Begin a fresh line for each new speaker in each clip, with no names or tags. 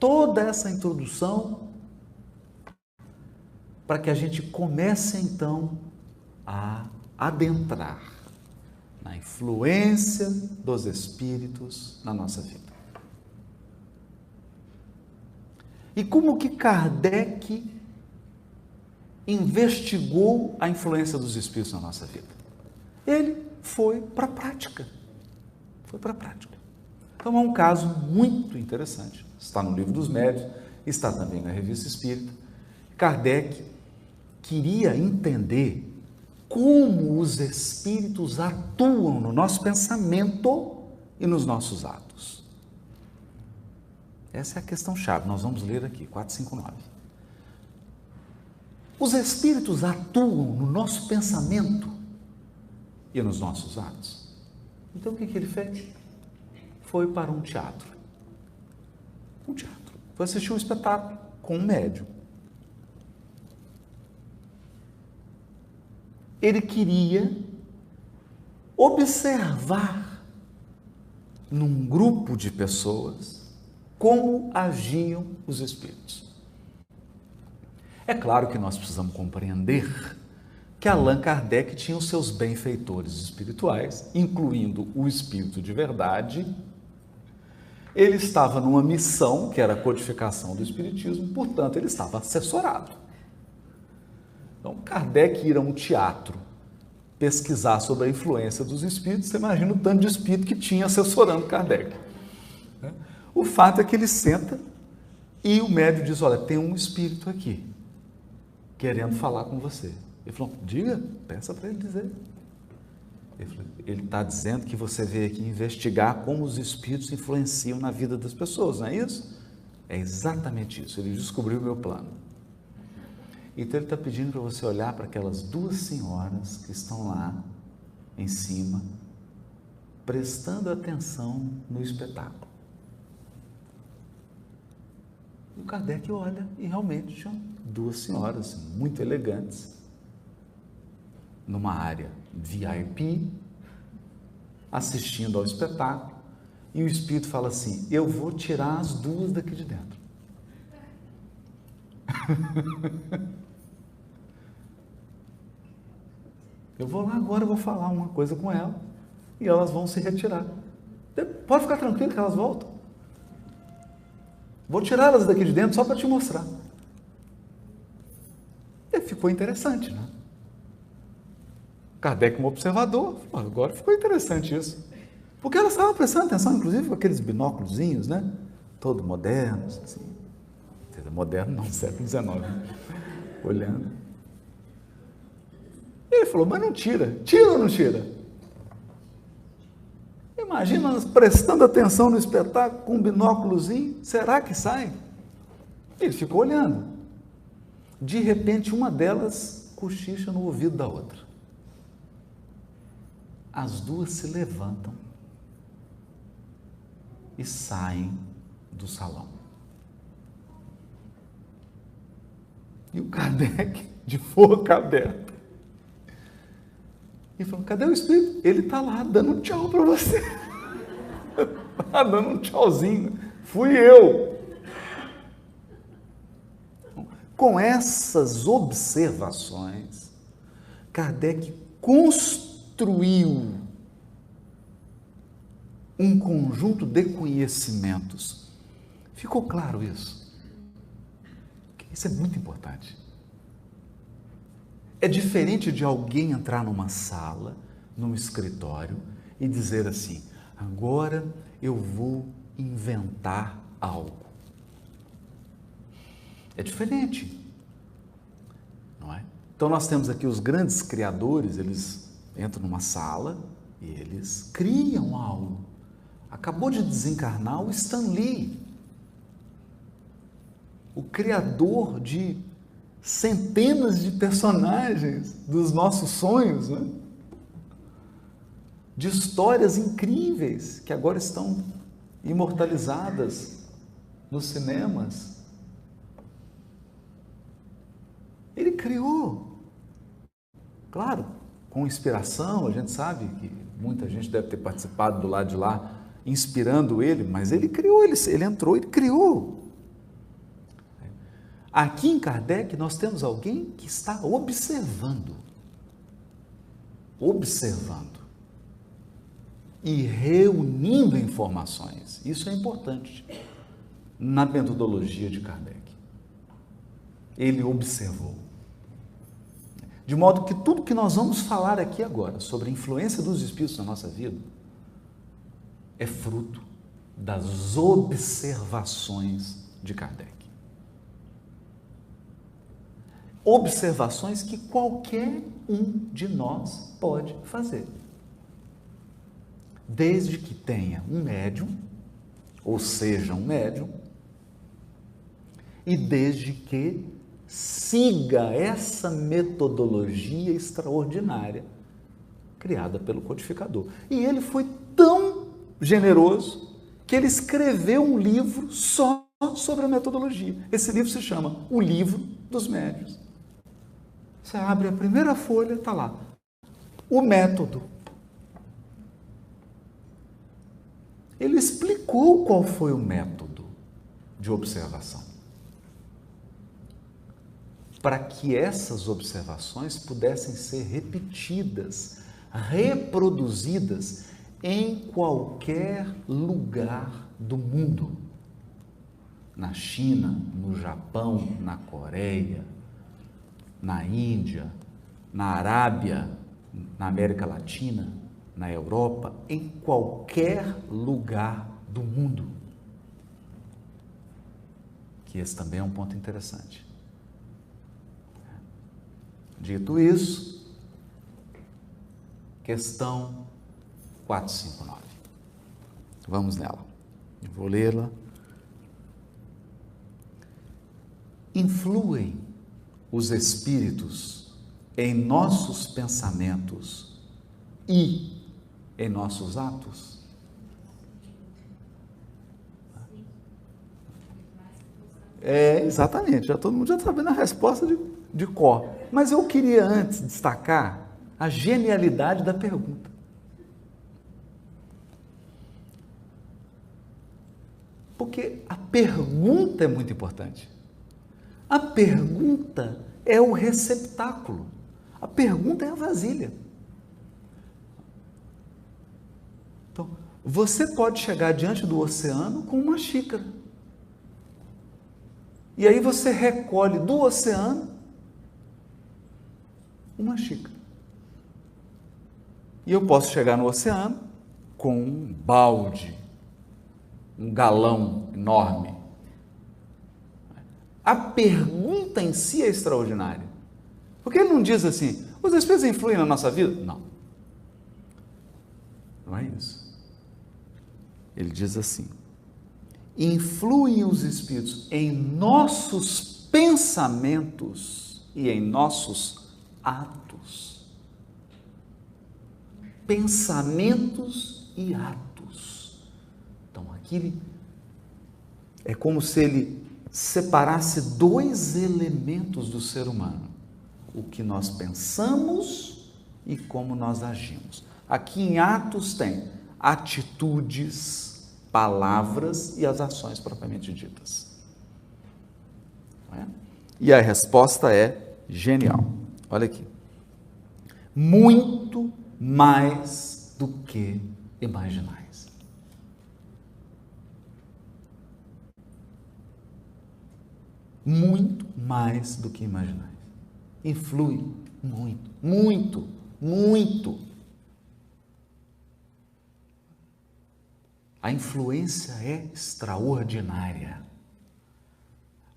toda essa introdução para que a gente comece então a adentrar na influência dos espíritos na nossa vida. E como que Kardec investigou a influência dos espíritos na nossa vida? Ele foi para a prática. Foi para a prática. Então é um caso muito interessante. Está no Livro dos Médiuns, está também na Revista Espírita. Kardec queria entender como os espíritos atuam no nosso pensamento e nos nossos atos. Essa é a questão-chave. Nós vamos ler aqui, 459. Os espíritos atuam no nosso pensamento e nos nossos atos. Então, o que ele fez? Foi para um teatro. Um teatro. Foi assistir um espetáculo com um médium. Ele queria observar num grupo de pessoas como agiam os espíritos. É claro que nós precisamos compreender que Allan Kardec tinha os seus benfeitores espirituais, incluindo o espírito de verdade. Ele estava numa missão, que era a codificação do espiritismo, portanto, ele estava assessorado. Então, Kardec ir a um teatro pesquisar sobre a influência dos espíritos, você imagina o tanto de espírito que tinha assessorando Kardec. O fato é que ele senta e o médium diz, olha, tem um espírito aqui, querendo falar com você. Ele falou, diga, peça para ele dizer. Ele está dizendo que você veio aqui investigar como os espíritos influenciam na vida das pessoas, não é isso? É exatamente isso, ele descobriu o meu plano. Então ele está pedindo para você olhar para aquelas duas senhoras que estão lá em cima, prestando atenção no espetáculo. E o Kardec olha e realmente tinham duas senhoras muito elegantes, numa área VIP, assistindo ao espetáculo, e o espírito fala assim, eu vou tirar as duas daqui de dentro. Eu vou lá agora, eu vou falar uma coisa com ela, e elas vão se retirar. Pode ficar tranquilo que elas voltam. Vou tirá-las daqui de dentro só para te mostrar. E ficou interessante, né? Kardec, como observador, agora ficou interessante isso. Porque elas estavam prestando atenção, inclusive, com aqueles binóculozinhos, né? Todo modernos, assim. Moderno não, século XIX. Olhando. Ele falou, mas não tira. Tira ou não tira? Imagina elas prestando atenção no espetáculo com um binóculozinho. Será que sai? Ele ficou olhando. De repente, uma delas cochicha no ouvido da outra. As duas se levantam e saem do salão. E o Kardec, de boca aberta, e falou, cadê o espírito? Ele está lá dando um tchau para você. Está dando um tchauzinho. Fui eu. Com essas observações, Kardec construiu um conjunto de conhecimentos. Ficou claro isso? Isso é muito importante. É diferente de alguém entrar numa sala, num escritório e dizer assim, agora eu vou inventar algo. É diferente, não é? Então nós temos aqui os grandes criadores, eles entram numa sala e eles criam algo. Acabou de desencarnar o Stan Lee, o criador de centenas de personagens dos nossos sonhos, né? De histórias incríveis que agora estão imortalizadas nos cinemas. Ele criou, claro, com inspiração, a gente sabe que muita gente deve ter participado do lado de lá, inspirando ele, mas ele criou, ele entrou, ele criou. Aqui em Kardec nós temos alguém que está observando e reunindo informações. Isso é importante na metodologia de Kardec. Ele observou. De modo que tudo que nós vamos falar aqui agora sobre a influência dos espíritos na nossa vida é fruto das observações de Kardec. Observações que qualquer um de nós pode fazer. Desde que tenha um médium, ou seja, um médium, e desde que siga essa metodologia extraordinária criada pelo codificador. E ele foi tão generoso que ele escreveu um livro só sobre a metodologia. Esse livro se chama O Livro dos Médiuns. Você abre a primeira folha, está lá. O método. Ele explicou qual foi o método de observação, para que essas observações pudessem ser repetidas, reproduzidas em qualquer lugar do mundo. Na China, no Japão, na Coreia, na Índia, na Arábia, na América Latina, na Europa, em qualquer lugar do mundo. Que esse também é um ponto interessante. Dito isso, questão 459. Vamos nela. Eu vou lê-la. Influem os espíritos em nossos pensamentos e em nossos atos? Exatamente, todo mundo já está sabendo a resposta de cor. Mas eu queria antes destacar a genialidade da pergunta. Porque a pergunta é muito importante. A pergunta é o receptáculo. A pergunta é a vasilha. Então, você pode chegar diante do oceano com uma xícara. E aí você recolhe do oceano uma xícara. E eu posso chegar no oceano com um balde, um galão enorme. A pergunta em si é extraordinária. Porque ele não diz assim, os espíritos influem na nossa vida? Não. Não é isso. Ele diz assim, influem os espíritos em nossos pensamentos e em nossos atos. Pensamentos e atos. Então, aqui é como se ele separasse dois elementos do ser humano. O que nós pensamos e como nós agimos. Aqui em atos tem atitudes, palavras e as ações propriamente ditas. Não é? E a resposta é genial. Olha aqui. Muito mais do que imaginais. Muito mais do que imaginais. Influi muito, muito, muito. A influência é extraordinária.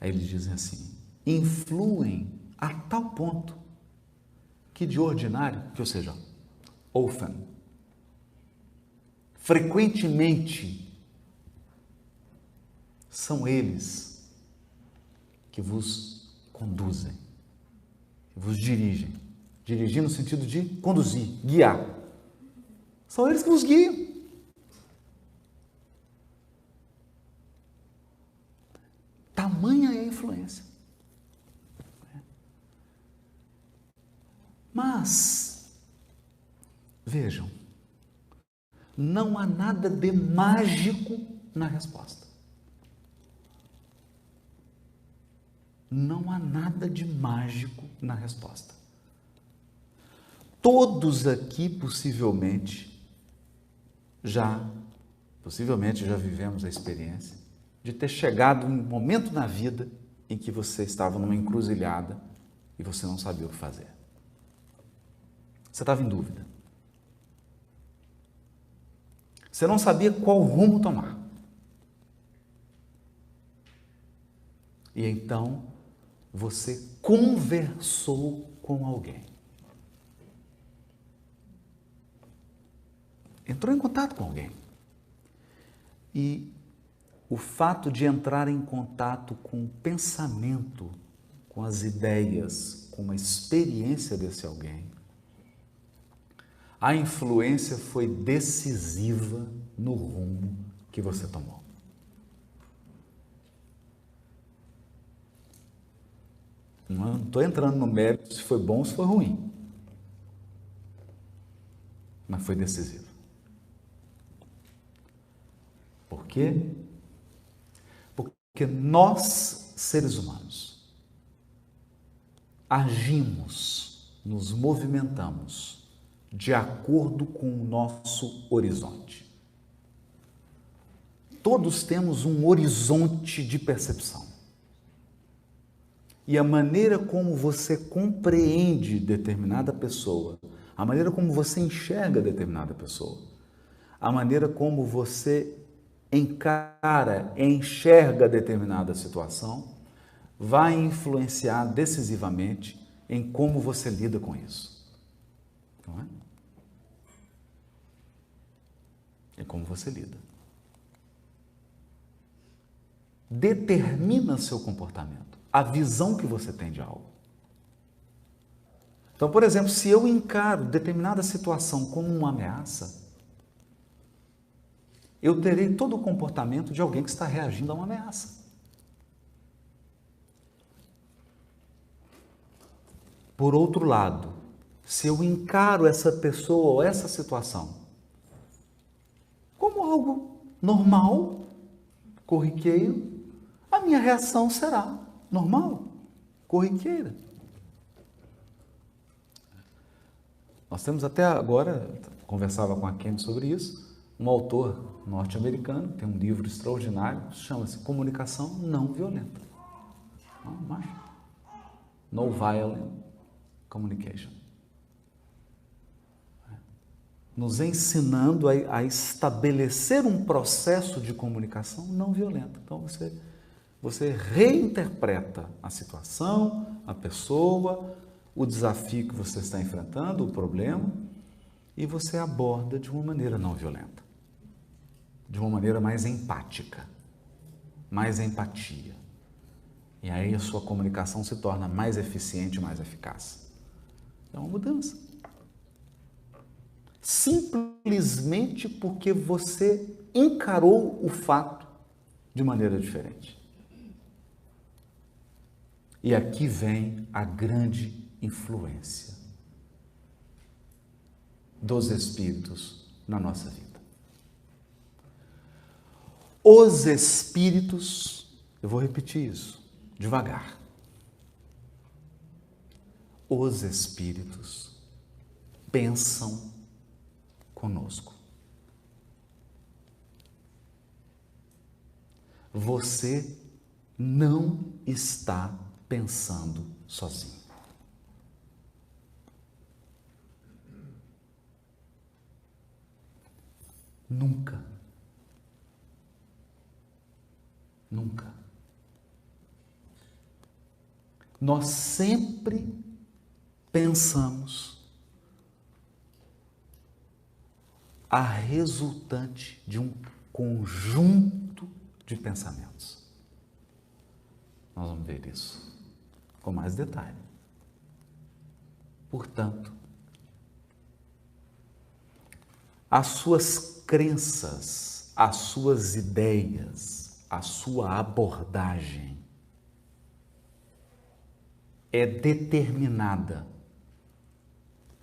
Aí eles dizem assim, influem a tal ponto que de ordinário, ou seja, often, frequentemente, são eles que vos conduzem, que vos dirigem. Dirigir no sentido de conduzir, guiar. São eles que vos guiam. Tamanha é a influência. Mas, vejam, não há nada de mágico na resposta. não há nada de mágico na resposta. Todos aqui possivelmente já vivemos a experiência de ter chegado um momento na vida em que você estava numa encruzilhada e você não sabia o que fazer. Você estava em dúvida. Você não sabia qual rumo tomar. E então você conversou com alguém. Entrou em contato com alguém. E o fato de entrar em contato com o pensamento, com as ideias, com a experiência desse alguém, a influência foi decisiva no rumo que você tomou. Não estou entrando no mérito se foi bom ou se foi ruim, mas foi decisivo. Por quê? Porque nós, seres humanos, agimos, nos movimentamos de acordo com o nosso horizonte. Todos temos um horizonte de percepção. E a maneira como você compreende determinada pessoa, a maneira como você enxerga determinada pessoa, a maneira como você enxerga determinada situação, vai influenciar decisivamente em como você lida com isso. Não é? É como você lida. Determina seu comportamento, a visão que você tem de algo. Então, por exemplo, se eu encaro determinada situação como uma ameaça, eu terei todo o comportamento de alguém que está reagindo a uma ameaça. Por outro lado, se eu encaro essa pessoa ou essa situação como algo normal, corriqueiro, a minha reação será normal, corriqueira. Nós temos até agora, conversava com a Kemi sobre isso, um autor norte-americano, tem um livro extraordinário, chama-se Comunicação Não Violenta. No Violent Communication. Nos ensinando a estabelecer um processo de comunicação não violenta. Então, você reinterpreta a situação, a pessoa, o desafio que você está enfrentando, o problema, e você aborda de uma maneira não violenta, de uma maneira mais empática, mais empatia. E aí a sua comunicação se torna mais eficiente, mais eficaz. É uma mudança. Simplesmente porque você encarou o fato de maneira diferente. E aqui vem a grande influência dos espíritos na nossa vida. Os espíritos, eu vou repetir isso devagar. Os espíritos pensam conosco. Você não está pensando sozinho. Nunca. Nunca. Nós sempre pensamos a resultante de um conjunto de pensamentos. Nós vamos ver isso com mais detalhe. Portanto, as suas crenças, as suas ideias, a sua abordagem é determinada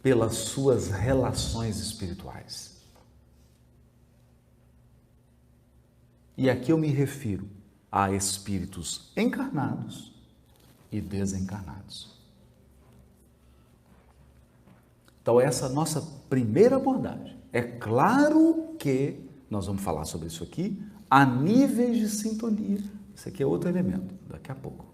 pelas suas relações espirituais. E aqui eu me refiro a espíritos encarnados e desencarnados. Então, essa é a nossa primeira abordagem. É claro que nós vamos falar sobre isso aqui a níveis de sintonia. Isso aqui é outro elemento, daqui a pouco.